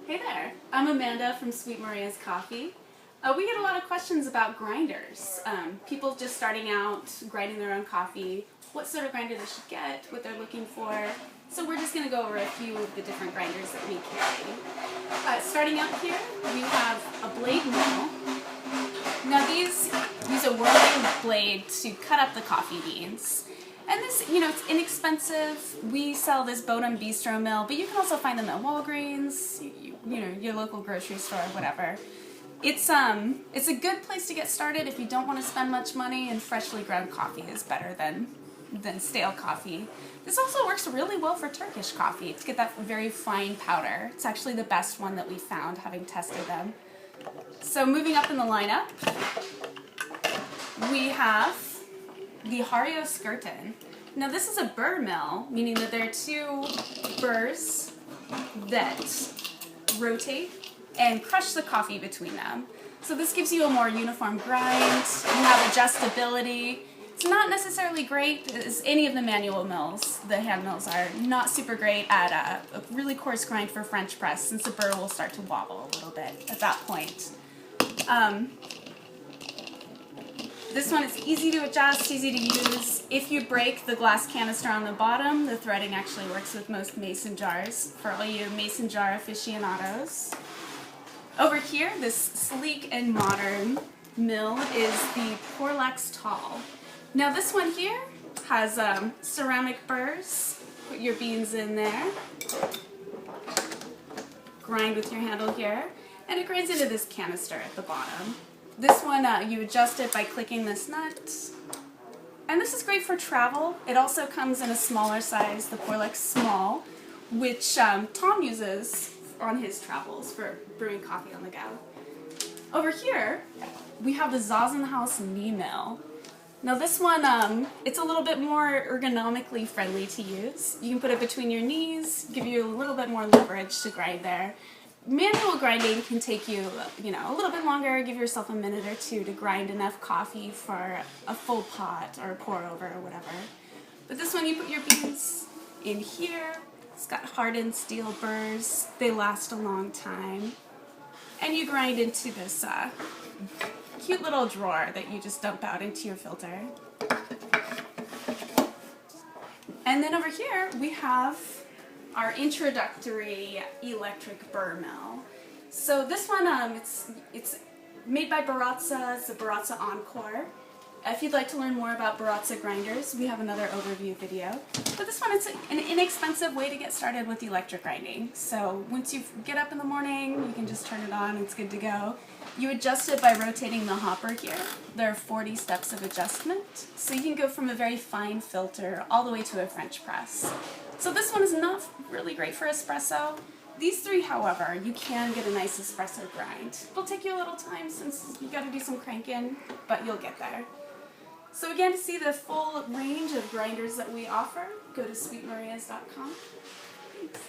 Hey there, I'm Amanda from Sweet Maria's Coffee. We get a lot of questions about grinders. People just starting out, grinding their own coffee, what sort of grinder they should get, what they're looking for. So we're just going to go over a few of the different grinders that we carry. Starting out here, we have a blade mill. Now these use a whirling blade to cut up the coffee beans. And this, it's inexpensive. We sell this Bodum Bistro mill, but you can also find them at Walgreens, your local grocery store, whatever. It's a good place to get started if you don't want to spend much money, and freshly ground coffee is better than stale coffee. This also works really well for Turkish coffee to get that very fine powder. It's actually the best one that we found, having tested them. So moving up in the lineup, we have the Hario Skirtin. Now this is a burr mill, meaning that there are two burrs that rotate and crush the coffee between them. So this gives you a more uniform grind. You have adjustability. It's not necessarily great as any of the manual mills. The hand mills are not super great at a really coarse grind for French press, since the burr will start to wobble a little bit at that point. This one is easy to adjust, easy to use. If you break the glass canister on the bottom, the threading actually works with most mason jars for all you mason jar aficionados. Over here, this sleek and modern mill is the Porlex Tall. Now this one here has ceramic burrs. Put your beans in there. Grind with your handle here. And it grinds into this canister at the bottom. This one, you adjust it by clicking this nut. And this is great for travel. It also comes in a smaller size, the Porlex Small, which Tom uses on his travels for brewing coffee on the go. Over here, we have the Zazenhaus knee mill. Now this one, it's a little bit more ergonomically friendly to use. You can put it between your knees, give you a little bit more leverage to grind there. Manual grinding can take you, a little bit longer, give yourself a minute or two to grind enough coffee for a full pot or a pour over or whatever. But this one, you put your beans in here. It's got hardened steel burrs. They last a long time. And you grind into this cute little drawer that you just dump out into your filter. And then over here, we have our introductory electric burr mill. So this one, it's made by Baratza. It's a Baratza Encore. If you'd like to learn more about Baratza grinders, we have another overview video. But this one, it's an inexpensive way to get started with electric grinding. So once you get up in the morning, you can just turn it on, it's good to go. You adjust it by rotating the hopper here. There are 40 steps of adjustment. So you can go from a very fine filter all the way to a French press. So this one is not really great for espresso. These three, however, you can get a nice espresso grind. It'll take you a little time since you got to do some cranking, but you'll get there. So again, to see the full range of grinders that we offer, go to sweetmarias.com. Thanks.